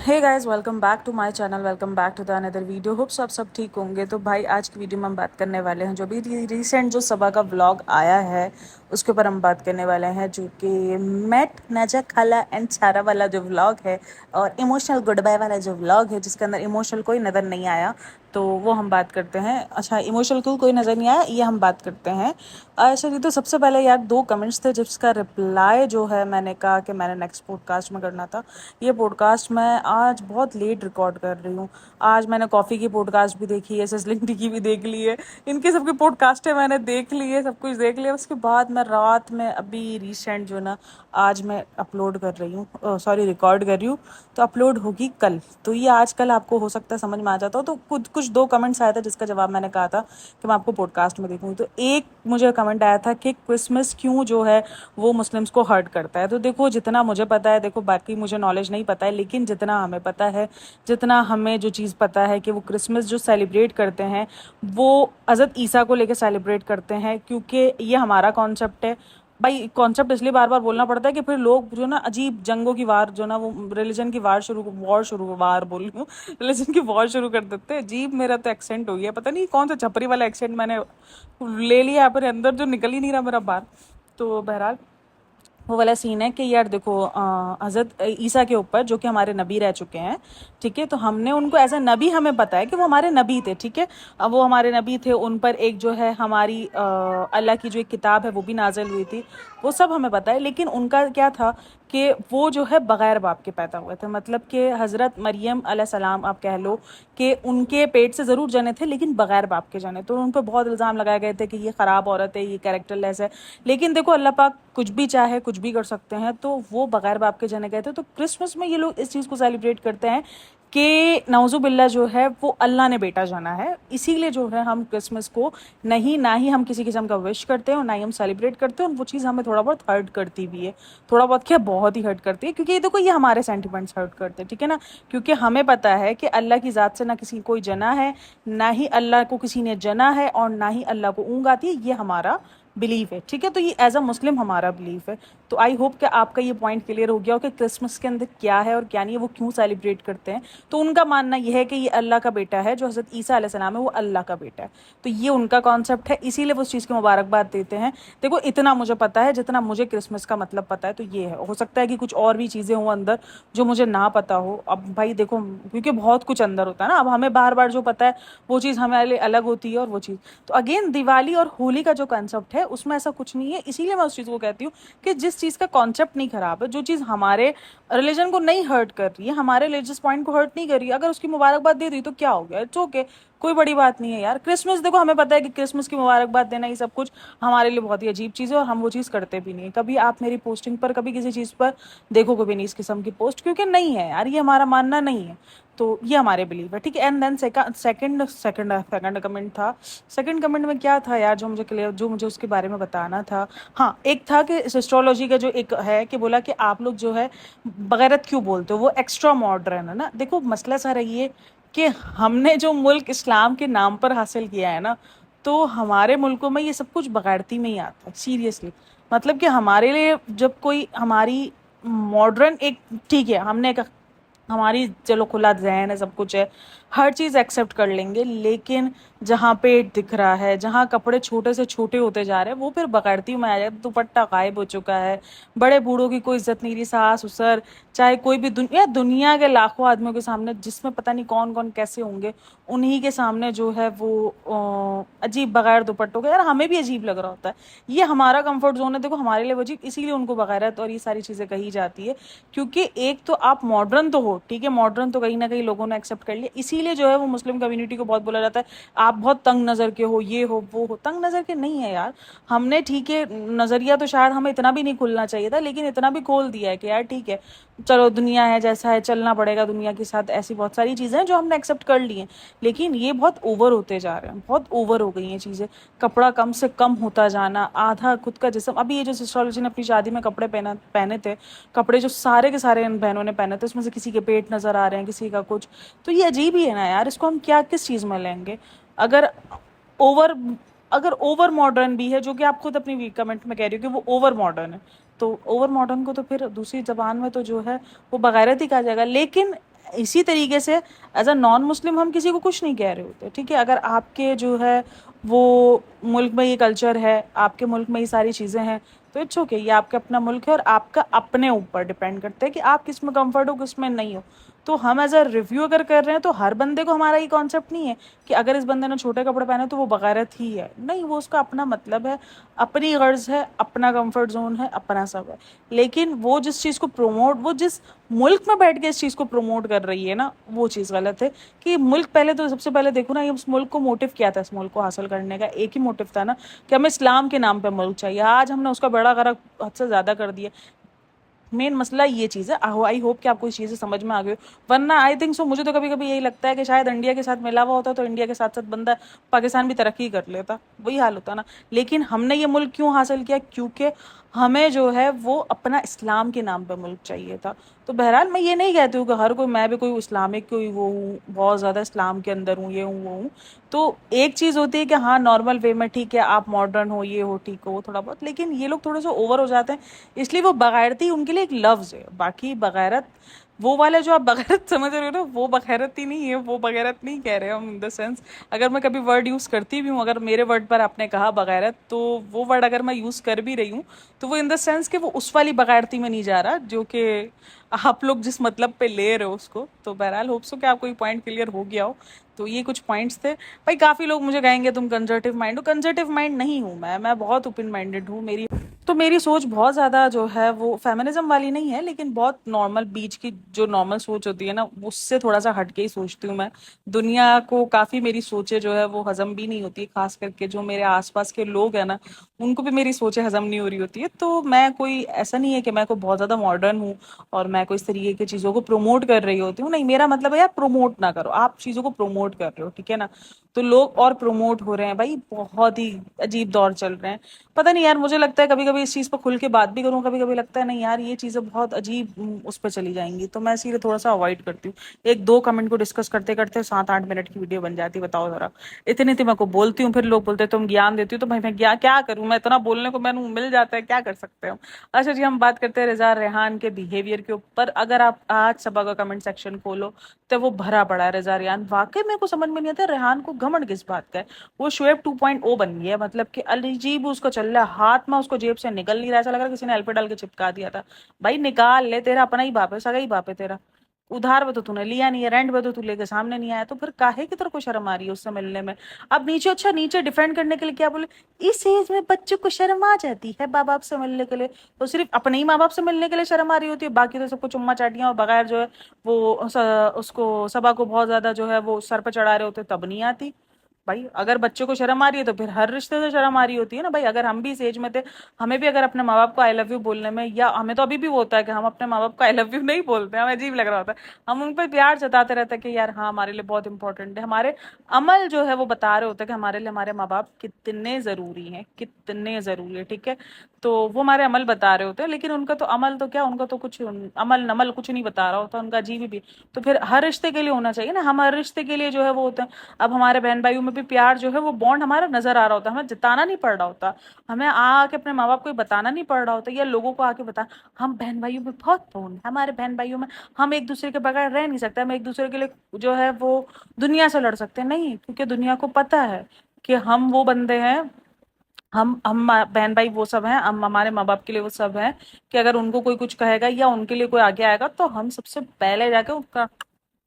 Hey guys, welcome back to my channel. Welcome back to the another video. Hope सब ठीक होंगे। तो भाई आज की वीडियो में हम बात करने वाले हैं जो भी रिसेंट जो सबा का व्लॉग आया है उसके ऊपर हम बात करने वाले हैं, जो कि मेट नजा खाला एंड सारा वाला जो व्लॉग है और इमोशनल गुड बाय वाला जो व्लॉग है जिसके अंदर इमोशनल कोई नज़र नहीं आया, तो वो हम बात करते हैं। अच्छा, इमोशनल क्यों कोई नज़र नहीं आया ये हम बात करते हैं। अच्छा जी, तो सबसे पहले यार दो कमेंट्स थे जिसका रिप्लाई जो है मैंने कहा कि मैंने नेक्स्ट पॉडकास्ट में करना था। ये पॉडकास्ट मैं आज बहुत लेट रिकॉर्ड कर रही हूँ। आज मैंने कॉफ़ी की पॉडकास्ट भी देखी है, सिजलिंग की भी देख ली है, इनके सबकी पॉडकास्टें मैंने देख ली है, सब कुछ देख लिया। उसके बाद मैं रात में अभी रिसेंट जो ना आज मैं अपलोड कर रही हूँ, सॉरी रिकॉर्ड कर रही हूँ, तो अपलोड होगी कल। तो ये आज कल आपको हो सकता है समझ में आ जाता हो। तो कुछ कुछ दो कमेंट्स आए थे जिसका जवाब मैंने कहा था कि मैं आपको पॉडकास्ट में देखूँगी। तो एक मुझे कमेंट आया था कि क्रिसमस क्यों जो है वो मुस्लिम्स को हर्ट करता है। तो देखो, जितना मुझे पता है, देखो बाकी मुझे नॉलेज नहीं पता है, लेकिन जितना हमें पता है, जितना हमें जो चीज़ पता है कि वो क्रिसमस जो सेलिब्रेट करते हैं वो हज़रत ईसा को लेकर सेलिब्रेट करते हैं, क्योंकि ये हमारा कॉन्सेप्ट है। भाई कॉन्सेप्ट इसलिए बार बार बोलना पड़ता है कि फिर लोग जो ना अजीब जंगों की वार जो ना वो रिलीजन की वार बोल रही हूँ, रिलीजन की वॉर शुरू कर देते हैं। अजीब मेरा तो एक्सेंट हो गया, पता नहीं कौन सा छपरी वाला एक्सेंट मैंने ले लिया पर अंदर जो निकल ही नहीं रहा मेरा बाहर। तो बहरहाल वो वाला सीन है कि यार देखो, हज़रत ईसा के ऊपर जो कि हमारे नबी रह चुके हैं, ठीक है, तो हमने उनको एज ए नबी हमें पता है कि वो हमारे नबी थे, ठीक है। अब वो हमारे नबी थे, उन पर एक जो है हमारी अल्लाह की जो एक किताब है वो भी नाजिल हुई थी, वो सब हमें पता है। लेकिन उनका क्या था कि वो जो है बग़ैर बाप के पैदा हुए थे, मतलब कि हज़रत मरियम अलैहिस्सलाम आप कह लो कि उनके पेट से ज़रूर जने थे लेकिन बग़ैर बाप के जने। तो उन पर बहुत इल्ज़ाम लगाए गए थे कि ये ख़राब औरत है, ये कैरेक्टरलेस है। लेकिन देखो, अल्लाह पाक कुछ भी चाहे कुछ भी कर सकते हैं, तो वो बग़ैर बाप के जने गए थे। तो क्रिसमस में ये लोग इस चीज़ को सेलिब्रेट करते हैं कि नाउज़ुबिल्लाह जो है वो अल्लाह ने बेटा जाना है। इसीलिए जो है हम क्रिसमस को नहीं, ना ही हम किसी किस्म का विश करते हैं और ना ही हम सेलिब्रेट करते हैं। और वो चीज़ हमें थोड़ा बहुत हर्ट करती भी है, थोड़ा बहुत क्या बहुत ही हर्ट करती है, क्योंकि ये देखो ये हमारे सेंटिमेंट्स हर्ट करते हैं, ठीक है ना। क्योंकि हमें पता है कि अल्लाह की ज़ात से ना किसी कोई जना है, ना ही अल्लाह को किसी ने जना है, और ना ही अल्लाह को ऊँग आती है। ये हमारा बिलीव है, ठीक है। तो ये एज अ मुस्लिम हमारा बिलीव है। तो आई होप कि आपका ये पॉइंट क्लियर हो गया हो कि क्रिसमस के अंदर क्या है और क्या नहीं है, वो क्यों सेलिब्रेट करते हैं। तो उनका मानना यह है कि ये अल्लाह का बेटा है, जो हज़रत ईसा अलैहिस्सलाम है वो अल्लाह का बेटा है। तो ये उनका कॉन्सेप्ट है, इसीलिए वो उस चीज़ की मुबारकबाद देते हैं। देखो, इतना मुझे पता है, जितना मुझे क्रिसमस का मतलब पता है तो ये है। हो सकता है कि कुछ और भी चीज़ें हों अंदर जो मुझे ना पता हो। अब भाई देखो, क्योंकि बहुत कुछ अंदर होता है ना, अब हमें बार बार जो पता है वो चीज़ हमारे लिए अलग होती है और वो चीज़। तो अगेन दिवाली और होली का जो कंसेप्ट है उसमें ऐसा कुछ नहीं है। इसीलिए मैं उस चीज़ को कहती हूँ कि जिस चीज़ का कॉन्सेप्ट नहीं खराब है, जो चीज़ हमारे रिलीजन को नहीं हर्ट कर रही है, हमारे रिलीजियस पॉइंट को हर्ट नहीं कर रही है, अगर उसकी मुबारकबाद दे दी तो क्या हो गया, इट्स ओके, कोई बड़ी बात नहीं है यार। क्रिसमस देखो, हमें पता है कि क्रिसमस की मुबारकबाद देना ये सब कुछ हमारे लिए बहुत ही अजीब चीज़ है और हम वो चीज़ करते भी नहीं है। कभी आप मेरी पोस्टिंग पर कभी किसी चीज़ पर देखो कभी नहीं इस किस्म की पोस्ट, क्योंकि नहीं है यार, ये हमारा मानना नहीं है। तो ये हमारे बिलीव है, ठीक है। एंड देन सेकंड कमेंट था। सेकंड कमेंट में क्या था यार, जो मुझे क्लियर, जो मुझे उसके बारे में बताना था। हाँ, एक था कि एस्ट्रोलॉजी का जो एक है कि बोला कि आप लोग जो है बगैरत क्यों बोलते हो, वो एक्स्ट्रा मॉडर्न है ना। देखो मसला सा रही है कि हमने जो मुल्क इस्लाम के नाम पर हासिल किया है ना, तो हमारे मुल्कों में ये सब कुछ बगैरती में ही आता है, सीरियसली। मतलब कि हमारे लिए जब कोई हमारी मॉडर्न एक, ठीक है, हमने एक हमारी चलो खुला जहन है, सब कुछ है, हर चीज़ एक्सेप्ट कर लेंगे, लेकिन जहाँ पेट दिख रहा है, जहाँ कपड़े छोटे से छोटे होते जा रहे हैं, वो फिर बगैरती में आ जाए। दुपट्टा गायब हो चुका है, बड़े बूढ़ों की कोई इज्जत नहीं रही, सास ससुर, चाहे कोई भी दुनिया के लाखों आदमियों के सामने, जिसमें पता नहीं कौन कौन कैसे होंगे, उन्हीं के सामने जो है वो अजीब बगैर दुपट्टों के, यार हमें भी अजीब लग रहा होता है। ये हमारा कंफर्ट जोन है, देखो हमारे लिए वो अजीब, इसीलिए उनको बगैरत और ये सारी चीज़ें कही जाती है। क्योंकि एक तो आप मॉडर्न तो हो, ठीक है, मॉडर्न तो कहीं ना कहीं लोगों ने एक्सेप्ट कर लिया, इसीलिए जो है वो मुस्लिम कम्युनिटी को बहुत बोला जाता है आप बहुत तंग नज़र के हो, ये हो वो हो। तंग नज़र के नहीं है यार, हमने, ठीक है, नज़रिया तो शायद हमें इतना भी नहीं खुलना चाहिए था, लेकिन इतना भी खोल दिया है कि यार ठीक है, चलो दुनिया है जैसा है, चलना पड़ेगा दुनिया के साथ। ऐसी बहुत सारी चीज़ें हैं जो हमने एक्सेप्ट कर ली हैं, लेकिन ये बहुत ओवर होते जा रहे हैं, बहुत ओवर हो गई हैं चीज़ें। कपड़ा कम से कम होता जाना, आधा खुद का जिस्म। अभी ये जो सिस्ट्रोलॉजी ने अपनी शादी में कपड़े पहने थे, कपड़े जो सारे के सारे इन बहनों ने पहने थे, उसमें से किसी के पेट नज़र आ रहे हैं, किसी का कुछ। तो ये अजीब ही है ना यार, इसको हम क्या किस चीज़ में लेंगे। अगर ओवर अगर ओवर मॉडर्न भी है, जो कि आप खुद अपनी कमेंट में कह रही हो कि वो ओवर मॉडर्न है, तो ओवर मॉडर्न को तो फिर दूसरी जबान में तो जो है वो बगैरत ही कहा जाएगा। लेकिन इसी तरीके से एज अ नॉन मुस्लिम हम किसी को कुछ नहीं कह रहे होते, ठीक है। अगर आपके जो है वो मुल्क में ये कल्चर है, आपके मुल्क में ये सारी चीज़ें हैं, तो इट्स ओके, ये आपका अपना मुल्क है और आपका अपने ऊपर डिपेंड करता है कि आप किस में कंफर्ट हो, किस में नहीं हो। तो हम एज अ रिव्यू अगर कर रहे हैं तो हर बंदे को हमारा ये कॉन्सेप्ट नहीं है कि अगर इस बंदे ने छोटे कपड़े पहने तो वो बगैरत ही है, नहीं, वो उसका अपना मतलब है, अपनी गर्ज है, अपना कंफर्ट जोन है, अपना सब है। लेकिन वो जिस चीज़ को प्रमोट, वो जिस मुल्क में बैठ के इस चीज़ को प्रमोट कर रही है ना, वो चीज़ गलत है। कि मुल्क, पहले तो सबसे पहले देखो ना, ये उस मुल्क को मोटिव क्या था, इस मुल्क को हासिल करने का एक ही मोटिव था ना, कि हमें इस्लाम के नाम पे मुल्क चाहिए। आज हमने उसका बेड़ा गर्क हद से ज़्यादा कर दिया। मेन मसला ये चीज़ है। आई होप कि आपको इस चीज़ें समझ में आ गई हो। वरना आई थिंक सो, मुझे तो कभी कभी यही लगता है कि शायद इंडिया के साथ मिला हुआ होता तो इंडिया के साथ साथ बंदा पाकिस्तान भी तरक्की कर लेता, वही हाल होता ना। लेकिन हमने ये मुल्क क्यों हासिल किया? क्योंकि हमें जो है वो अपना इस्लाम के नाम पे मुल्क चाहिए था। तो बहरहाल मैं ये नहीं कहती हूँ कि हर कोई, मैं भी कोई इस्लामिक कोई वो हूँ, बहुत ज़्यादा इस्लाम के अंदर हूँ, ये हूँ वो हूँ। तो एक चीज़ होती है कि हाँ नॉर्मल वे में ठीक है, आप मॉडर्न हो, ये हो, ठीक हो, वो थोड़ा बहुत, लेकिन ये लोग थोड़े से ओवर हो जाते हैं। इसलिए वो बगैरती उनके लिए एक लफ्ज़ है। बाकी बगैरत, वो वाले जो आप बगैरत समझ रहे हो ना, वो बगैरत ही नहीं है, वो बगैरत नहीं कह रहे हम इन द सेंस। अगर मैं कभी वर्ड यूज़ करती भी हूँ, अगर मेरे वर्ड पर आपने कहा बगैरत, तो वो वर्ड अगर मैं यूज़ कर भी रही हूँ तो वो इन द सेंस कि वो उस वाली बगैरती में नहीं जा रहा जो कि आप लोग जिस मतलब पे ले रहे हो उसको। तो बहरहाल होप्स हो कि आपको ये पॉइंट क्लियर हो गया हो। तो ये कुछ पॉइंट्स थे भाई। काफ़ी लोग मुझे कहेंगे तुम कंजर्वेटिव माइंड हो, कंजर्वेटिव माइंड नहीं हूँ मैं बहुत ओपन माइंडेड हूँ। मेरी सोच बहुत ज़्यादा जो है वो फेमिनिज्म वाली नहीं है, लेकिन बहुत नॉर्मल बीच की जो नॉर्मल सोच होती है ना, उससे थोड़ा सा हट के ही सोचती हूँ मैं। दुनिया को काफ़ी मेरी सोचें जो है वो हजम भी नहीं होती, खास करके जो मेरे आसपास के लोग हैं ना, उनको भी मेरी सोचें हजम नहीं हो रही होती है। तो मैं कोई ऐसा नहीं है कि मैं कोई बहुत ज़्यादा मॉडर्न हूँ और मैं कोई इस तरीके की चीज़ों को प्रमोट कर रही होती हूँ, नहीं। मेरा मतलब है यार, प्रमोट ना करो, आप चीज़ों को प्रमोट कर रहे हो, ठीक है ना। तो लोग और प्रमोट हो रहे हैं भाई, बहुत ही अजीब दौर चल रहे हैं। पता नहीं यार, मुझे लगता है कभी कभी इस चीज़ पर खुल के बात भी करूँ, कभी कभी लगता है नहीं यार, ये चीज़ें बहुत अजीब उस पर चली जाएंगी, तो मैं इसीलिए थोड़ा सा अवॉइड करती हूँ। एक दो कमेंट को डिस्कस करते करते 7-8 मिनट की वीडियो बन जाती है, बताओ जरा। इतनी इतनी मैं को बोलती हूँ, फिर लोग बोलते हैं तुम ज्ञान देती हो, तो भाई मैं क्या क्या करूँ, मैं इतना बोलने को मैंने मिल जाता है, क्या कर सकते हो। अच्छा जी, हम बात करते हैं रिजा रेहान के बिहेवियर के ऊपर। अगर आप आज सभा का कमेंट सेक्शन खोलो तो वो भरा पड़ा है रिजा रेहान। वाकई मेरे को समझ में नहीं आता रेहान को घमंड किस बात का है। वो शुएब 2.0 बन गया है, मतलब कि अजीब उसको चल रहा है, हाथ में उसको जेब से निकल नहीं रहा, ऐसा लग रहा है किसी ने एल्फे डाल के चिपका दिया था। भाई निकाल ले, तेरा अपना ही बाप है, सगा ही बाप है तेरा। उधार पे तो तूने लिया नहीं है, रेंट पे तो तू लेके सामने नहीं आया, तो फिर काहे की तेरे को शर्म आ रही है उससे मिलने में? अब नीचे, अच्छा नीचे डिफेंड करने के लिए क्या बोले, इस एज में बच्चों को शर्म आ जाती है माँ बाप से मिलने के लिए। तो सिर्फ अपने ही माँ बाप से मिलने के लिए शर्म आ रही होती है, बाकी तो सबको चुम्मा चाटियां और बगैर जो है वो उसको सभा को बहुत ज्यादा जो है वो सर पे चढ़ा रहे होते तब नहीं आती। भाई अगर बच्चों को शर्म आ रही है तो फिर हर रिश्ते से शर्म आ रही होती है ना भाई। अगर हम भी इस एज में थे, हमें भी अगर अपने माँ बाप को आई लव यू बोलने में, या हमें तो अभी भी वो होता है कि हम अपने माँ बाप को आई लव यू नहीं बोलते, हमें अजीब लग रहा होता है, हम उन पर प्यार जताते रहते हैं कि यार हाँ हमारे लिए बहुत इंपॉर्टेंट है। हमारे अमल जो है वो बता रहे होते हैं कि हमारे लिए हमारे माँ बाप कितने जरूरी हैं, कितने जरूरी है, ठीक है। तो वो हमारे अमल बता रहे होते हैं, लेकिन उनका तो अमल तो क्या, उनका तो कुछ अमल नमल कुछ नहीं बता रहा होता, उनका अजीब भी। तो फिर हर रिश्ते के लिए होना चाहिए ना, हम हर रिश्ते के लिए जो है वो होता है। अब हमारे बहन भाइयों में भी प्यार जो है वो बॉन्ड हमारा नजर आ रहा होता है, हमें जताना नहीं पड़ रहा होता, हमें आके अपने माँ बाप को बताना नहीं पड़ रहा होता, या लोगों को आके बता। हम बहन भाइयों में बहुत बॉन्ड, हमारे बहन भाइयों में हम एक दूसरे के बगैर रह नहीं सकते, हम एक दूसरे के लिए जो है वो दुनिया से लड़ सकते हैं, नहीं, क्योंकि दुनिया को पता है कि हम वो बंदे हैं, हम बहन भाई वो सब हैं, हम हमारे माँ बाप के लिए वो सब हैं कि अगर उनको कोई कुछ कहेगा या उनके लिए कोई आगे आएगा तो हम सबसे पहले जाके उसका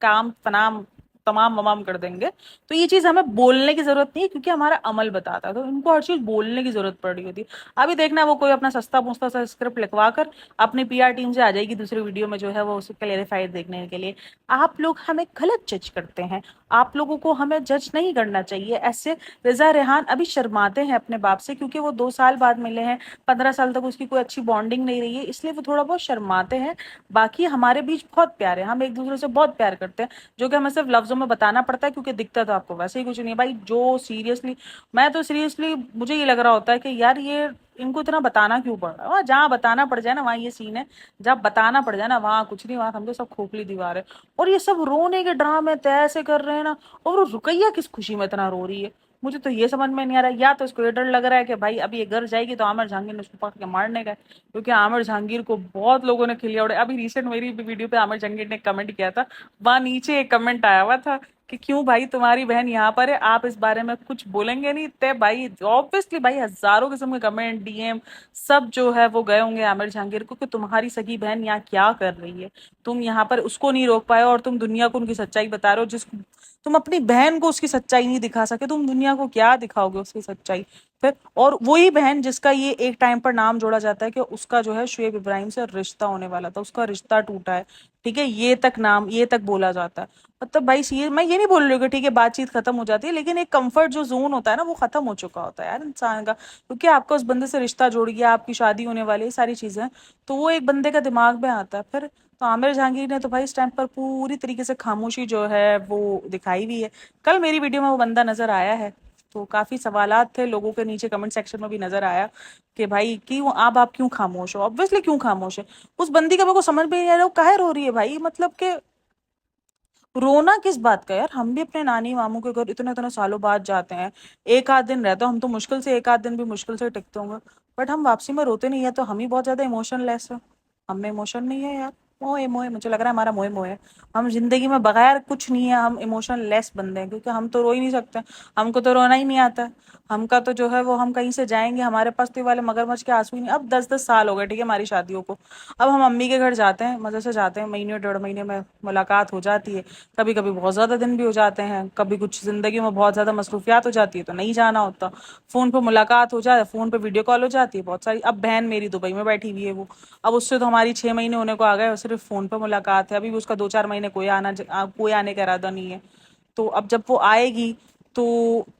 काम तमाम तमाम ममाम कर देंगे। तो ये चीज हमें बोलने की जरूरत नहीं है, क्योंकि हमारा अमल बताता है, तो इनको हर चीज बोलने की जरूरत पड़ रही होती है। अभी देखना वो कोई अपना सस्ता पुस्ता सा स्क्रिप्ट लिखवा कर अपनी पीआर टीम से आ जाएगी दूसरी वीडियो में जो है वो उसको क्लेरिफाइड देखने के लिए। आप लोग हमें गलत जज करते हैं, आप लोगों को हमें जज नहीं करना चाहिए ऐसे। रिजा रेहान अभी शर्माते हैं अपने बाप से, क्योंकि वो 2 साल बाद मिले हैं, 15 साल तक उसकी कोई अच्छी बॉन्डिंग नहीं रही है, इसलिए वो थोड़ा बहुत शर्माते हैं। बाकी हमारे बीच बहुत प्यार है, हम एक दूसरे से बहुत प्यार करते हैं, जो कि हमें सिर्फ लफ्जों में बताना पड़ता है, क्योंकि दिखता तो आपको वैसे ही कुछ नहीं है भाई। जो सीरियसली, मैं तो सीरियसली मुझे ये लग रहा होता है कि यार ये इनको इतना बताना क्यों पड़ रहा है, वहाँ जहाँ बताना पड़ जाए ना वहाँ ये सीन है, जहाँ बताना पड़ जाए ना वहाँ कुछ नहीं, वहाँ समझो सब खोखली दीवार है। और ये सब रोने के ड्रामे तय ऐसे कर रहे हैं ना, और वो रुकैया किस खुशी में इतना रो रही है। मुझे तो ये समझ में नहीं आ रहा, या तो इसको ये डर लग रहा है कि भाई अभी ये घर जाएगी तो आमिर जहांगीर ने उसको पकड़ के मारने का है, क्योंकि आमिर जहांगीर को बहुत लोगों ने खिलिया उड़े। अभी रिसेंट मेरी भी वीडियो पे आमिर जहांगीर ने कमेंट किया था, वहां नीचे एक कमेंट आया हुआ था कि क्यों भाई तुम्हारी बहन यहाँ पर है, आप इस बारे में कुछ बोलेंगे नहीं? ते भाई ऑब्वियसली भाई हजारों किस्म के कमेंट, डीएम सब जो है वो गए होंगे आमिर जहांगीर को कि तुम्हारी सगी बहन यहाँ क्या कर रही है, तुम यहाँ पर उसको नहीं रोक पाए और तुम दुनिया को उनकी सच्चाई बता रहे हो। जिस तुम अपनी बहन को उसकी सच्चाई नहीं दिखा सके, तुम दुनिया को क्या दिखाओगे उसकी सच्चाई फिर? और वही बहन जिसका ये एक टाइम पर नाम जोड़ा जाता है कि उसका जो है शुएब इब्राहिम से रिश्ता होने वाला था, उसका रिश्ता टूटा है, ठीक है, ये तक नाम, ये तक बोला जाता है। मतलब भाई ये मैं ये नहीं बोल रही हूँ कि ठीक है बातचीत खत्म हो जाती है, लेकिन एक कंफर्ट जो जोन होता है ना वो खत्म हो चुका होता है यार इंसान का, क्योंकि आपका उस बंदे से रिश्ता जोड़ गया, आपकी शादी होने वाली है, सारी चीजें, तो वो एक बंदे का दिमाग में आता है फिर। तो आमिर जहांगीर ने तो भाई इस टाइम पर पूरी तरीके से खामोशी जो है वो दिखाई हुई है। कल मेरी वीडियो में वो बंदा नजर आया है, तो काफी सवालात थे लोगों के नीचे कमेंट सेक्शन में भी नजर आया कि भाई क्यों आप क्यों खामोश हो? ऑब्वियसली क्यों खामोश है? उस बंदी का मेरे को समझ में नहीं आ रहा वो काहे रो रही है भाई, मतलब कि रोना किस बात का यार? हम भी अपने नानी मामू के घर इतने इतने सालों बाद जाते हैं, एक आध दिन रहते हो, हम तो मुश्किल से एक आध दिन भी मुश्किल से टिकते होंगे, बट हम वापसी में रोते नहीं है, तो हम ही बहुत ज्यादा इमोशनलेस है। हम में इमोशन नहीं है यार, मोए मोए, मुझे लग रहा है हमारा मोए मोए है। हम जिंदगी में बगैर कुछ नहीं है, हम इमोशन लेस बंदे हैं, क्योंकि हम तो रो ही नहीं सकते, हमको तो रोना ही नहीं आता है। हमका तो जो है वो हम कहीं से जाएंगे, हमारे पास तो ये वाले मगरमच्छ के आंसू ही नहीं। अब 10-10 साल हो गए ठीक है हमारी शादियों को, अब हम अम्मी के घर जाते हैं, मजे से जाते हैं, महीने 1.5 महीने में मुलाकात हो जाती है, कभी कभी बहुत ज्यादा दिन भी हो जाते हैं, कभी कुछ जिंदगी में बहुत ज्यादा मसरूफियात हो जाती है तो नहीं जाना होता, फोन पे मुलाकात हो जाए, फोन पे वीडियो कॉल हो जाती है बहुत सारी। अब बहन मेरी दुबई में बैठी हुई है वो, अब उससे तो हमारी 6 महीने होने को आ गए, सिर्फ फोन पे मुलाकात है, अभी भी उसका 2-4 महीने कोई आने का इरादा नहीं है। तो अब जब वो आएगी तो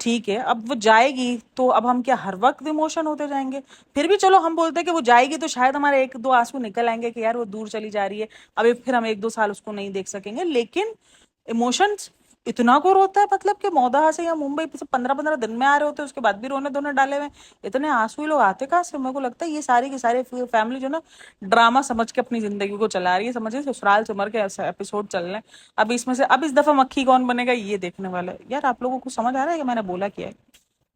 ठीक है, अब वो जाएगी तो अब हम क्या हर वक्त इमोशन होते जाएंगे? फिर भी चलो हम बोलते हैं कि वो जाएगी तो शायद हमारे एक दो आंसू निकल आएंगे कि यार वो दूर चली जा रही है, अभी फिर हम 1-2 साल उसको नहीं देख सकेंगे, लेकिन इमोशंस इतना को रोता है, मतलब कि मौदा से या मुंबई से 15-15 दिन में आ रहे होते हैं, उसके बाद भी रोने धोने डाले हुए हैं। इतने आंसू ही लोग आते कहाँ से? मेरे को लगता है ये सारी की सारी फैमिली जो ना ड्रामा समझ के अपनी जिंदगी को चला रही है, समझे ससुराल सिमर के ऐसे एपिसोड चल रहे हैं। अब इसमें से अब इस दफा मक्खी कौन बनेगा ये देखने वाला है यार। आप लोगों को समझ आ रहा है कि मैंने बोला क्या है?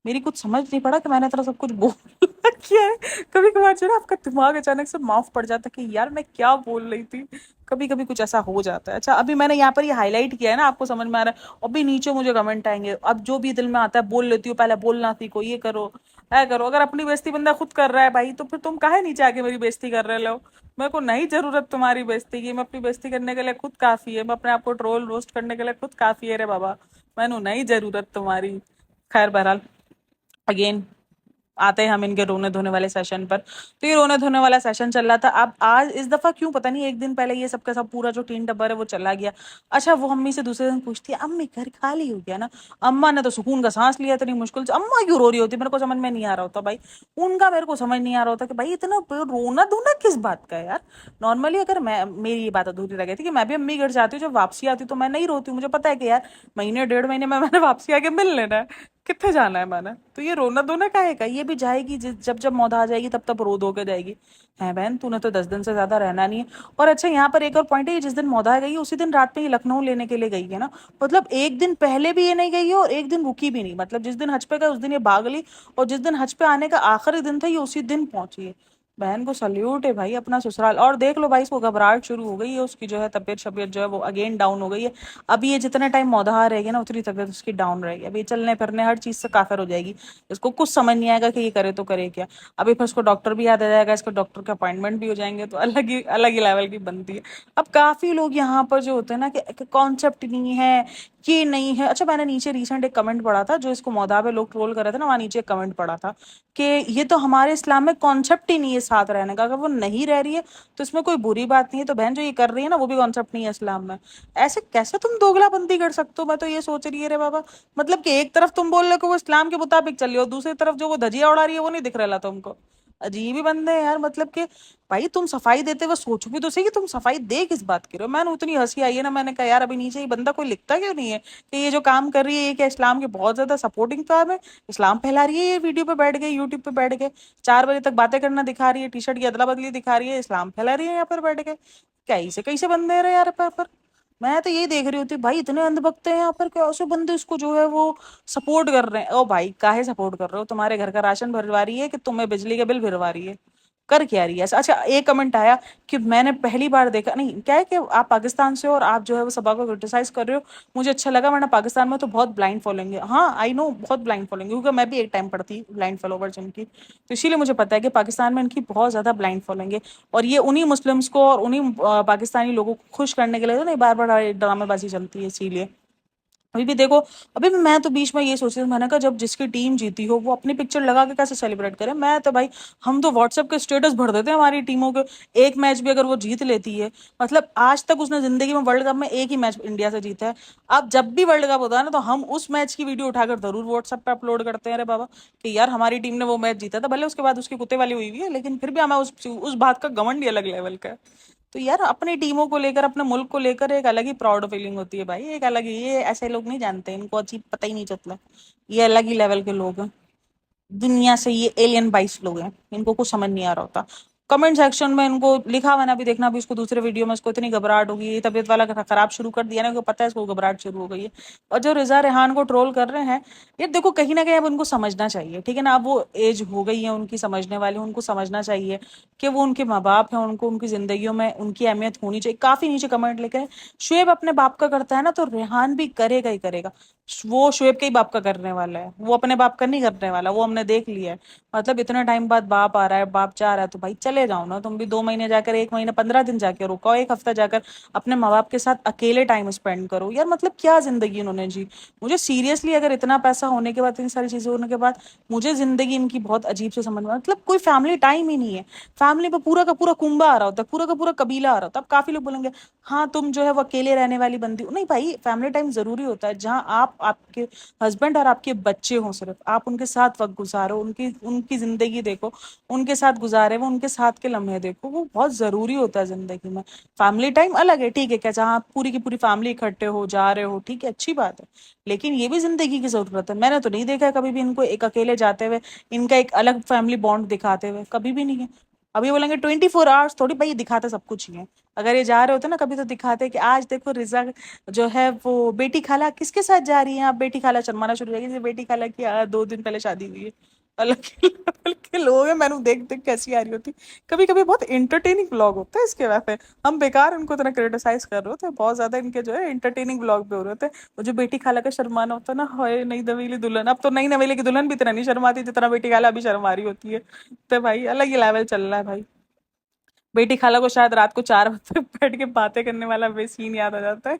मेरी कुछ समझ नहीं पड़ा कि मैंने तरह सब कुछ बोल किया है। कभी कभार जो है ना आपका दिमाग अचानक से माफ पड़ जाता है कि यार मैं क्या बोल रही थी, कभी कभी कुछ ऐसा हो जाता है। अच्छा अभी मैंने यहाँ पर ये हाईलाइट किया है ना, आपको समझ में आ रहा है? और भी नीचे मुझे कमेंट आएंगे, अब जो भी दिल में आता है बोल लेती हूँ, पहले बोलना सीखो, ये करो ऐ करो। अगर अपनी बेइज्जती बंदा खुद कर रहा है भाई तो फिर तुम काहे नीचे आके मेरी बेइज्जती कर रहे हो? मेरे को नहीं जरूरत तुम्हारी बेइज्जती की, मैं अपनी बेइज्जती करने के लिए खुद काफी है, मैं अपने आप को ट्रोल रोस्ट करने के लिए खुद काफी है रे बाबा, मैंने नहीं जरूरत तुम्हारी। खैर बहरहाल, अगेन आते हैं हम इनके रोने धोने वाले सेशन पर। तो ये रोने धोने वाला सेशन चल रहा था, अब आज इस दफा क्यों पता नहीं, एक दिन पहले ये सबका सब पूरा जो टीन टब्बर है वो चला गया। अच्छा वो अम्मी से दूसरे दिन पूछती है, अम्मी घर खाली हो गया ना? अम्मा ने तो सुकून का सांस लिया इतनी मुश्किल से, अम्मा क्यों रो रही होती? मेरे को समझ में नहीं आ रहा होता भाई, उनका मेरे को समझ नहीं आ रहा होता कि भाई इतना रोना धोना किस बात का है यार। नॉर्मली अगर मैं, मेरी ये बात अधूरी रह गई थी कि मैं भी अम्मी घर जाती हूँ, जब वापसी आती हूँ तो मैं नहीं रोती हूँ, मुझे पता है कि यार महीने 1.5 महीने में मैंने वापसी आके मिल लेना है, कितने जाना है मैंने, तो ये रोना धोना काहे का? ये भी जाएगी जब जब मौत आ जाएगी तब तब रो धो के जाएगी। है बहन तूने तो 10 दिन से ज्यादा रहना नहीं है। और अच्छा यहाँ पर एक और पॉइंट है, ये जिस दिन मौदा गई उसी दिन रात में ये लखनऊ लेने के लिए गई है ना, मतलब एक दिन पहले भी ये नहीं गई है और एक दिन रुकी भी नहीं, मतलब जिस दिन हज पे गए उस दिन ये भाग ली, और जिस दिन हज पे आने का आखिरी दिन था ये उसी दिन पहुंची है। बहन को सल्यूट है भाई, अपना ससुराल। और देख लो भाई इसको घबराहट शुरू हो गई है, उसकी जो है तबीयत शबीयत जो है वो अगेन डाउन हो गई है। अभी ये जितने टाइम मौदहा रहेगी ना उतनी तबीयत उसकी डाउन रहेगी, अभी चलने फिरने हर चीज से काफिर हो जाएगी, इसको कुछ समझ नहीं आएगा कि ये करे तो करे क्या। अभी फिर उसको डॉक्टर भी याद आ जाएगा, इसको डॉक्टर के अपॉइंटमेंट भी हो जाएंगे, तो अलग ही लेवल की बनती है। अब काफी लोग यहाँ पर जो होते हैं ना कि कॉन्सेप्ट नहीं है, ये नहीं है। अच्छा मैंने नीचे रिसेंट एक कमेंट पढ़ा था, जो इसको मौदा पे लोग ट्रोल कर रहे थे ना, वहाँ नीचे एक कमेंट पढ़ा था कि ये तो हमारे इस्लाम में कॉन्सेप्ट ही नहीं है साथ रहने का, अगर वो नहीं रह रही है तो इसमें कोई बुरी बात नहीं है, तो बहन जो ये कर रही है ना वो भी कॉन्सेप्ट नहीं है इस्लाम में। ऐसे कैसे तुम दोगलाबंदी कर सकते हो? मैं तो ये सोच रही है रे बाबा, मतलब कि एक तरफ तुम बोल रहे हो कि वो इस्लाम के मुताबिक चल रही हो, दूसरी तरफ जो वो धजिया उड़ा रही है वो नहीं दिख रहा तुमको। अजीब ही बंदे हैं यार, मतलब कि भाई तुम सफाई देते हुए सोचो भी तो सही कि तुम सफाई दे किस बात की रहे हो। मैंने उतनी हंसी आई है ना, मैंने कहा यार अभी नीचे ये बंदा कोई लिखता क्यों नहीं है कि ये जो काम कर रही है ये क्या इस्लाम के बहुत ज्यादा सपोर्टिंग काम है, इस्लाम फैला रही है ये वीडियो पे बैठ के, यूट्यूब पे बैठ के 4 बजे तक बातें करना दिखा रही है, टी शर्ट की अदला बदली दिखा रही है, इस्लाम फैला रही है यहाँ पर बैठ के। कैसे कैसे बंदे रहे यार पर। मैं तो यही देख रही होती भाई, इतने अंधभक्त हैं यहाँ पर, कैसे बंदे उसको जो है वो सपोर्ट कर रहे हैं। ओ भाई काहे सपोर्ट कर रहे हो? तुम्हारे घर का राशन भरवा रही है कि तुम्हें बिजली के बिल भरवा रही है? कर क्या रही है ऐसा? अच्छा, एक कमेंट आया कि मैंने पहली बार देखा, नहीं क्या है कि आप पाकिस्तान से हो और आप जो है वो सभा को क्रिटिसाइज कर रहे हो, मुझे अच्छा लगा, वरना पाकिस्तान में तो बहुत ब्लाइंड फॉलोइंग है। हाँ आई नो, बहुत ब्लाइंड फॉलोइंग है, क्योंकि मैं भी एक टाइम पढ़ती ब्लाइंड फॉलोवर जिनकी, तो इसीलिए मुझे पता है कि पाकिस्तान में इनकी बहुत ज्यादा ब्लाइंड फॉलोइंग है। और ये उन्हीं मुस्लिम्स को और उन्हीं पाकिस्तानी लोगों को खुश करने के लिए तो नहीं बार बार ड्रामेबाजी चलती है, इसीलिए। अभी भी देखो, अभी भी मैं तो बीच में ये सोच रही थी, मैंने कहा जब जिसकी टीम जीती हो वो अपनी पिक्चर लगा के कैसे सेलिब्रेट करे। मैं तो भाई, हम तो व्हाट्सएप के स्टेटस भर देते हैं हमारी टीमों के। एक मैच भी अगर वो जीत लेती है, मतलब आज तक उसने जिंदगी में वर्ल्ड कप में एक ही मैच इंडिया से जीता है, अब जब भी वर्ल्ड कप होता है ना, तो हम उस मैच की वीडियो उठाकर जरूर व्हाट्सएप पे अपलोड करते हैं, अरे बाबा कि यार हमारी टीम ने वो मैच जीता था, भले उसके बाद उसकी कुत्ते वाली हुई हुई है, लेकिन फिर भी हमें उस बात का घमंड ही अलग लेवल का है। तो यार अपनी टीमों को लेकर, अपने मुल्क को लेकर एक अलग ही प्राउड फीलिंग होती है भाई, एक अलग ही, ये ऐसे लोग नहीं जानते, इनको अजीब पता ही नहीं चलता, ये अलग ही लेवल के लोग हैं, दुनिया से ये एलियन 22 लोग हैं, इनको कुछ समझ नहीं आ रहा होता। कमेंट सेक्शन में इनको लिखा हुआ ना, भी देखना भी इसको दूसरे वीडियो में इसको इतनी घबराहट होगी, ये तबीयत वाला खराब शुरू कर दिया ना, इनको पता है इसको घबराहट शुरू हो गई है। और जो रिजा रेहान को ट्रोल कर रहे हैं, ये देखो कहीं ना कहीं अब उनको समझना चाहिए, ठीक है ना, अब वो एज हो गई है उनकी समझने वाली, उनको समझना चाहिए कि वो उनके माँ बाप हैं, उनको उनकी जिंदगियों में उनकी अहमियत होनी चाहिए। काफी नीचे कमेंट लिखे हैं, शुएब अपने बाप का करता है ना, तो रेहान भी करेगा ही करेगा। वो शुएब के ही बाप का करने वाला है, वो अपने बाप का नहीं करने वाला, वो हमने देख लिया है। मतलब इतने टाइम बाद बाप आ रहा है, बाप जा रहा है, तो भाई चले जाओ ना तुम भी, 2 महीने जाकर, 1 महीने 15 दिन जाके रुको, एक हफ्ता जाकर अपने माँ बाप के साथ अकेले टाइम स्पेंड करो यार। मतलब क्या जिंदगी इन्होंने जी। मुझे सीरियसली, अगर इतना पैसा होने के बाद, इतनी सारी चीजें होने के बाद, मुझे जिंदगी इनकी बहुत अजीब से समझ में, मतलब कोई फैमिली टाइम ही नहीं है। फैमिली पे पूरा का पूरा कुंबा आ रहा होता है, पूरा का पूरा कबीला आ रहा होता है। अब काफी लोग बोलेंगे हाँ तुम जो है वो अकेले रहने वाली बंदी हो, नहीं भाई, फैमिली टाइम जरूरी होता है, जहाँ आप, आपके हस्बैंड और आपके बच्चे हों, सिर्फ आप उनके साथ वक्त गुजारो, उनकी उनकी जिंदगी देखो, उनके साथ गुजारे वो उनके साथ के लम्हे देखो, वो बहुत जरूरी होता है जिंदगी में। फैमिली टाइम अलग है, ठीक है, क्या जहाँ आप पूरी की पूरी फैमिली इकट्ठे हो जा रहे हो, ठीक है, अच्छी बात है, लेकिन ये भी जिंदगी की जरूरत है। मैंने तो नहीं देखा है कभी भी इनको एक अकेले जाते हुए, इनका एक अलग फैमिली बॉन्ड दिखाते हुए, कभी भी नहीं है। अभी बोलेंगे 24 आवर्स थोड़ी भाई, ये दिखाते सब कुछ ही है। अगर ये जा रहे होते ना कभी, तो दिखाते कि आज देखो रिजा जो है वो बेटी खाला किसके साथ जा रही है, आप बेटी खाला शर्माना शुरू हो जाएगी, बेटी खाला की 2 दिन पहले शादी हुई है। अलग ही लेवल के लोग हैं, मैंने देख देख कैसी आ रही होती। कभी कभी बहुत इंटरटेनिंग ब्लॉग होता है इसके वैसे, हम बेकार इनको इतना क्रिटिसाइज कर रहे होते हैं, बहुत ज्यादा इनके जो है इंटरटेनिंग ब्लॉग पे हो रहे होते हैं। वो जो बेटी खाला का शर्माना होता है ना, हाय नई नवेली दुल्हन, अब तो नई नवेली की दुल्हन भी इतना नहीं शर्माती जितना बेटी खाला अभी शर्मा रही होती है। तो भाई अलग ही लेवल चल रहा है भाई। बेटी खाला को शायद रात को 4 बजे बैठ के बातें करने वाला वे सीन याद आ जाता है।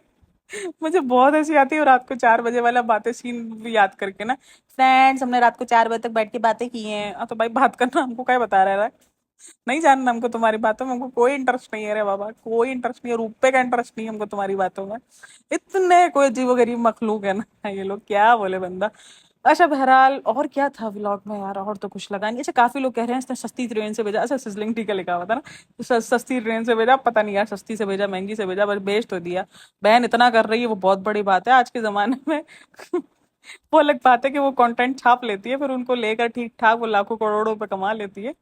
मुझे बहुत हंसी आती है, और रात को 4 बजे वाला बातें सीन भी याद करके ना, फ्रेंड्स हमने रात को 4 बजे तक बैठ के बातें की हैं। तो भाई बात करना हमको क्या बता रहा है? नहीं जानना हमको तुम्हारी बातों में, हमको कोई इंटरेस्ट नहीं है रे बाबा, कोई इंटरेस्ट नहीं है, रुपए का इंटरेस्ट नहीं है हमको तुम्हारी बातों में। इतने कोई अजीबो गरीब मखलूक है ना ये लोग, क्या बोले बंदा। अच्छा बहरहाल, और क्या था व्लॉग में यार, और तो कुछ लगा नहीं। अच्छा काफी लोग कह रहे हैं इसने सस्ती ट्रेन से भेजा, अच्छा सिजलिंग टीका लिखा हुआ था ना, तो सस्ती ट्रेन से भेजा, पता नहीं यार सस्ती से भेजा महंगी से भेजा, बस भेज तो दिया। बहन इतना कर रही है वो बहुत बड़ी बात है आज के जमाने में। वो अलग बात है कि वो कंटेंट छाप लेती है, फिर उनको लेकर ठीक ठाक वो लाखों करोड़ों पे कमा लेती है,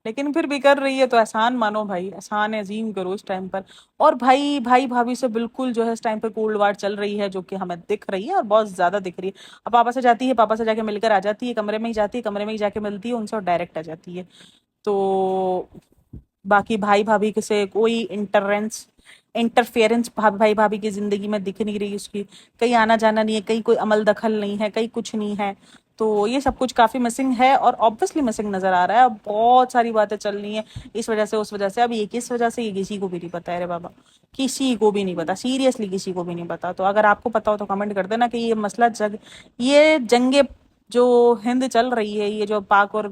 लेकिन फिर भी कर रही है तो एहसान मानो भाई, एहसान अजीम करो इस टाइम पर। और भाई भाई भाभी से बिल्कुल जो है इस टाइम पर कोल्ड वार चल रही है, जो कि हमें दिख रही है और बहुत ज्यादा दिख रही है। अब पापा से जाती है, पापा से जाके मिलकर आ जाती है, कमरे में ही जाती है, कमरे में ही जाके मिलती है उनसे और डायरेक्ट आ जाती है। तो बाकी भाई भाभी के से कोई इंटरफेरेंस भाई भाभी की जिंदगी में दिख नहीं रही उसकी, कहीं आना जाना नहीं है, कहीं कोई अमल दखल नहीं है, कहीं कुछ नहीं है। तो ये सब कुछ काफी मिसिंग है, और ऑब्वियसली मिसिंग नजर आ रहा है। अब बहुत सारी बातें चल रही हैं इस वजह से उस वजह से, अब ये किस वजह से ये किसी को भी नहीं पता है रे बाबा, किसी को भी नहीं पता, सीरियसली किसी को भी नहीं पता। तो अगर आपको पता हो तो कमेंट कर देना कि ये मसला ये जंगे जो हिंद चल रही है, ये जो पाक और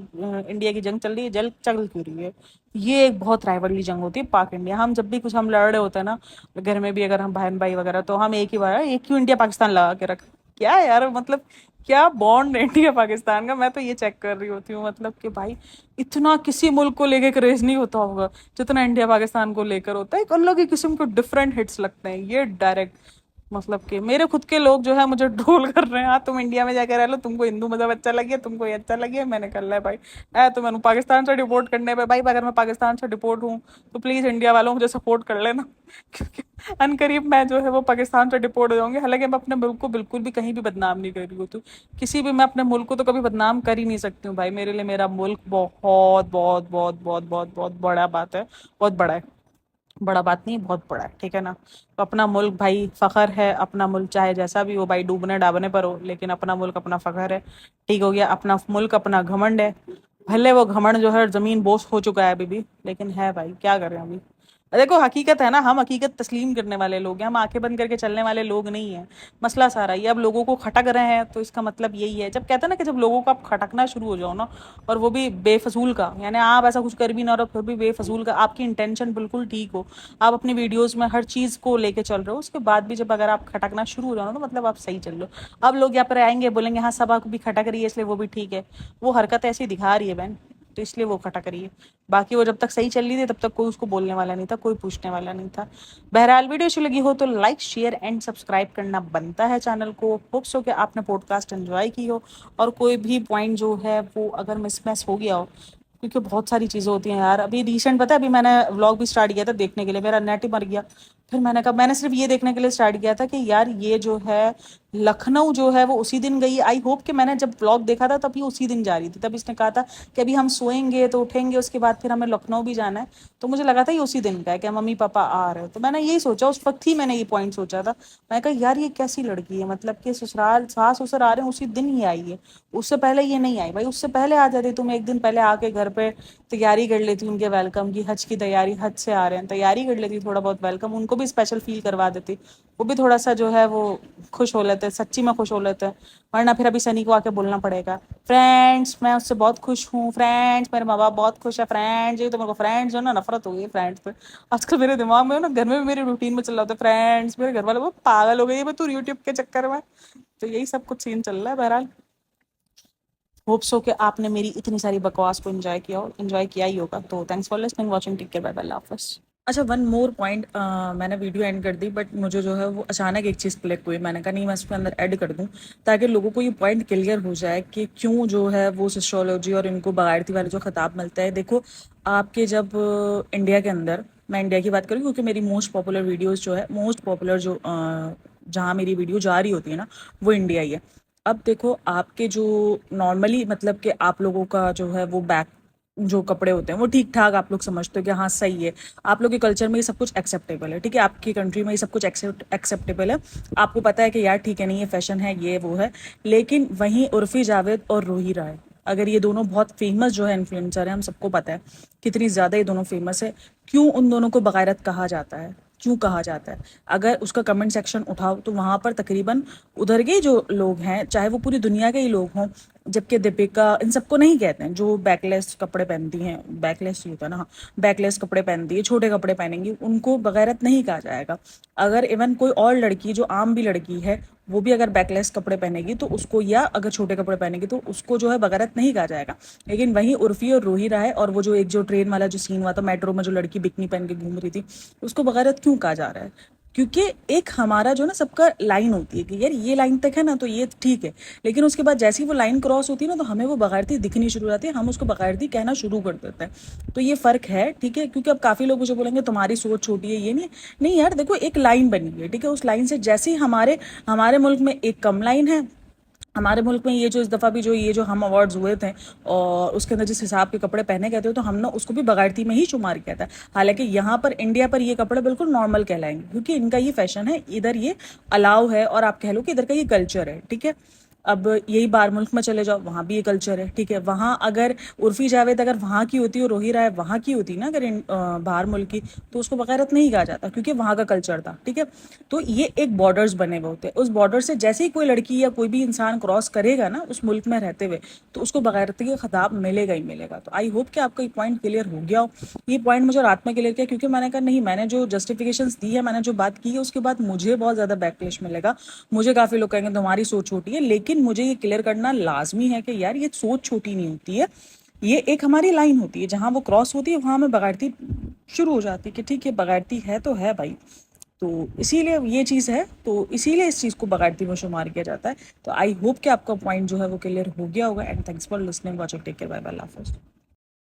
इंडिया की जंग चल रही है, जल चल क्यों रही है? ये एक बहुत राइवलरी जंग होती है पाक इंडिया। हम जब भी कुछ हम लड़ रहे होते हैं ना घर में भी, अगर हम बहन भाई वगैरह, तो हम एक ही बार, ये क्यों इंडिया पाकिस्तान लगा के रख, क्या यार मतलब, क्या बॉन्ड इंडिया पाकिस्तान का। मैं तो ये चेक कर रही होती हूँ, मतलब कि भाई इतना किसी मुल्क को लेके क्रेज नहीं होता होगा जितना इंडिया पाकिस्तान को लेकर होता है। एक अलग ही किस्म के डिफरेंट हिट्स लगते हैं ये डायरेक्ट, मतलब कि मेरे खुद के लोग जो है मुझे ट्रोल कर रहे हैं, हाँ तुम इंडिया में जाकर रह लो, तुमको हिंदू मजहब अच्छा लगे, तुमको ये अच्छा लगे। मैंने कर लिया भाई, तो मैंने पाकिस्तान से डिपोर्ट करने पे भाई, अगर मैं पाकिस्तान से डिपोर्ट हूँ तो प्लीज़ इंडिया वालों मुझे सपोर्ट कर लेना क्योंकि अनकरीब मैं जो है वो पाकिस्तान से डिपोर्ट हो जाऊंगी। हालांकि मैं अपने मुल्क को बिल्कुल भी कहीं भी बदनाम नहीं कर रही हूँ, तो किसी भी, मैं अपने मुल्क को तो कभी बदनाम कर ही नहीं सकती हूँ भाई। मेरे लिए मेरा मुल्क बहुत बहुत बहुत बहुत बहुत बहुत बड़ा बात है, बहुत बड़ा है। बड़ा बात नहीं, बहुत बड़ा है, ठीक है ना। तो अपना मुल्क भाई फ़ख्र है, अपना मुल्क चाहे जैसा भी हो भाई, डूबने डाबने पर हो, लेकिन अपना मुल्क अपना फ़ख्र है। ठीक हो गया, अपना मुल्क अपना घमंड है। भले वो घमंड जो है ज़मीन बोस हो चुका है अभी भी, लेकिन है भाई, क्या करें अभी। देखो हकीकत है ना, हम हकीकत तस्लीम करने वाले लोग हैं, हम आंखें बंद करके चलने वाले लोग नहीं हैं। मसला सारा ये, अब लोगों को खटक रहे हैं तो इसका मतलब यही है, जब कहते हैं ना कि जब लोगों को आप खटकना शुरू हो जाओ ना, और वो भी बेफजूल का, यानी आप ऐसा कुछ कर भी ना रहो फिर भी बेफजूल का, आपकी इंटेंशन बिल्कुल ठीक हो, आप अपनी वीडियोस में हर चीज़ को लेके चल रहे हो, उसके बाद भी जब अगर आप खटकना शुरू हो जाओ ना, तो मतलब आप सही चल रहे हो। अब लोग यहाँ पर आएंगे बोलेंगे हाँ सब भी खटक रही है इसलिए वो भी ठीक है, वो हरकत ऐसी दिखा रही है बहन, तो इसलिए वो खटक रही है। बाकी वो जब तक सही चल रही थी तब तक कोई उसको बोलने वाला नहीं था, कोई पूछने वाला नहीं था। बहरहाल वीडियो अच्छी लगी हो तो लाइक शेयर एंड सब्सक्राइब करना बनता है चैनल को। होप्स हो कि आपने पॉडकास्ट एंजॉय की हो, और कोई भी पॉइंट जो है वो अगर मिस हो गया हो, क्योंकि बहुत सारी चीज़ें होती हैं यार। अभी रिसेंट पता है, अभी मैंने व्लॉग भी स्टार्ट किया था देखने के लिए, मेरा नेट ही मर गया। फिर मैंने कहा, मैंने सिर्फ ये देखने के लिए स्टार्ट किया था कि यार ये जो है लखनऊ जो है वो उसी दिन गई। आई होप कि मैंने जब व्लॉग देखा था तब ये उसी दिन जा रही थी, तब इसने कहा था कि अभी हम सोएंगे तो उठेंगे उसके बाद फिर हमें लखनऊ भी जाना है। तो मुझे लगा था ये उसी दिन का है कि मम्मी पापा आ रहे हैं, तो मैंने यही सोचा, उस वक्त ही मैंने ये पॉइंट सोचा था। मैंने कहा यार ये कैसी लड़की है, मतलब कि ससुराल सास ससुर आ रहे हैं उसी दिन ही आई है, उससे पहले ये नहीं आई भाई। उससे पहले आ जाती, तुम एक दिन पहले आके घर पे तैयारी कर लेती उनके वेलकम की, हज की तैयारी, हज से आ रहे हैं तैयारी कर लेती, थोड़ा बहुत वेलकम उनको भी स्पेशल फील करवा देती, वो भी थोड़ा सा जो है वो खुश हो लेते, सच्ची में खुश हो लेते हैं। वरना फिर अभी सनी को आके बोलना पड़ेगा, फ्रेंड्स मैं उससे बहुत खुश हूँ, फ्रेंड्स मेरे माँ बाप बहुत खुश है, फ्रेंड्स ये तो मेरे को फ्रेंड्स जो ना नफरत हो गई फ्रेंड्स पे। आजकल मेरे दिमाग में ना, घर में भी मेरे रूटीन में चल रहा होता है फ्रेंड्स, मेरे घर वाले वो पागल हो गई है तू यूट्यूब के चक्कर में। तो यही सब कुछ सीन चल रहा है। बहरहाल होप्स हो कि आपने मेरी इतनी सारी बकवास को एंजॉय किया हो, एंजॉय किया ही होगा। तो thanks for listening, watching, take care, bye bye, अल्लाह हाफिज़। अच्छा वन मोर पॉइंट, मैंने वीडियो एंड कर दी बट मुझे जो है वो अचानक एक चीज़ क्लिक हुई, मैंने कहा नहीं मैं इसके अंदर ऐड कर दूं ताकि लोगों को ये पॉइंट क्लियर हो जाए कि क्यों जो है वो सिस्ट्रोलॉजी और इनको बगाड़ती वाले जो खिताब मिलता है। देखो आपके जब इंडिया के अंदर, मैं इंडिया की बात करूँ क्योंकि मेरी मोस्ट पॉपुलर वीडियोज़ जो है, मोस्ट पॉपुलर जो जहाँ मेरी वीडियो जा रही होती है ना, वो इंडिया ही है। अब देखो आपके जो नॉर्मली मतलब कि आप लोगों का जो है वो बैक जो कपड़े होते हैं वो ठीक ठाक आप लोग समझते हो कि हाँ सही है, आप लोग के कल्चर में ये सब कुछ एक्सेप्टेबल है, ठीक है, आपकी कंट्री में ये सब कुछ एक्सेप्टेबल है, आपको पता है कि यार ठीक है नहीं ये फैशन है ये वो है। लेकिन वहीं उर्फी जावेद और रूही राय, अगर ये दोनों बहुत फेमस जो है इन्फ्लुएंसर है, हम सबको पता है कितनी ज़्यादा ये दोनों फेमस है, क्यों उन दोनों को बगैरत कहा जाता है, क्यों कहा जाता है? अगर उसका कमेंट सेक्शन उठाओ तो वहाँ पर तकरीबन उधर के जो लोग हैं, चाहे वो पूरी दुनिया के ही लोग हों, जबकि दीपिका इन सबको नहीं कहते हैं जो बैकलेस कपड़े पहनती हैं, बैकलेस ही होता है ना, हाँ, बैकलेस कपड़े पहनती है, छोटे कपड़े पहनेंगी, उनको बगैरत नहीं कहा जाएगा। अगर इवन कोई और लड़की जो आम भी लड़की है वो भी अगर बैकलेस कपड़े पहनेगी तो उसको, या अगर छोटे कपड़े पहनेगी तो उसको जो है बगैरत नहीं कहा जाएगा। लेकिन वहीं उर्फी और रूही राय और वो जो एक जो ट्रेन वाला जो सीन हुआ था मेट्रो में, जो लड़की बिकनी पहन के घूम रही थी, उसको बगैरत क्यों कहा जा रहा है? क्योंकि एक हमारा जो ना सबका लाइन होती है कि यार ये लाइन तक है ना तो ये ठीक है, लेकिन उसके बाद जैसे ही वो लाइन क्रॉस होती है ना तो हमें वो बगैरती दिखनी शुरू हो जाती है, हम उसको बगैरती कहना शुरू कर देते हैं। तो ये फ़र्क है, ठीक है। क्योंकि अब काफ़ी लोग मुझे बोलेंगे तुम्हारी सोच छोटी है, ये नहीं है, नहीं यार देखो एक लाइन बनी है, ठीक है, उस लाइन से जैसे ही हमारे हमारे मुल्क में एक कम लाइन है, हमारे मुल्क में ये जो इस दफ़ा भी जो ये जो हम अवार्ड्स हुए थे और उसके अंदर जिस हिसाब के कपड़े पहने गए थे तो हमने उसको भी बगाड़ती में ही शुमार किया था। हालांकि यहाँ पर इंडिया पर ये कपड़े बिल्कुल नॉर्मल कहलाएंगे क्योंकि इनका ये फैशन है, इधर ये अलाउ है और आप कह लो कि इधर का ये कल्चर है, ठीक है। अब यही बाहर मुल्क में चले जाओ, वहाँ भी ये कल्चर है, ठीक है। वहाँ अगर उर्फी जावेद अगर वहाँ की होती और रोही राय वहाँ की होती ना, अगर बाहर मुल्क की, तो उसको बगैरत नहीं कहा जाता क्योंकि वहाँ का कल्चर था, ठीक है। तो ये एक बॉर्डर्स बने हुए होते हैं, उस बॉर्डर से जैसे ही कोई लड़की या कोई भी इंसान क्रॉस करेगा ना उस मुल्क में रहते हुए, तो उसको बगैरती का खिताब मिलेगा ही मिलेगा। तो आई होप कि आपका ये पॉइंट क्लियर हो गया हो। ये पॉइंट मुझे रात में क्लियर किया क्योंकि मैंने कहा नहीं, मैंने जो जस्टिफिकेशन दी है, मैंने जो बात की है, उसके बाद मुझे बहुत ज़्यादा बैकलेश मिलेगा, मुझे काफ़ी लोग कहेंगे तुम्हारी सोच छोटी है, लेकिन मुझे ये क्लियर करना लाजमी है कि यार ये सोच छोटी नहीं होती है, ये एक हमारी लाइन होती है, जहाँ वो क्रॉस होती है वहाँ हमें बगैरती शुरू हो जाती है कि ठीक है बगैरती है तो है भाई। तो इसीलिए ये चीज़ है, तो इसीलिए इस चीज़ को बगाड़ती में शुमार किया जाता है। तो आई होप कि आपका पॉइंट जो है वो क्लियर हो गया होगा। And thanks for listening, watching, take care, bye bye, अल्लाह हाफ़िज़।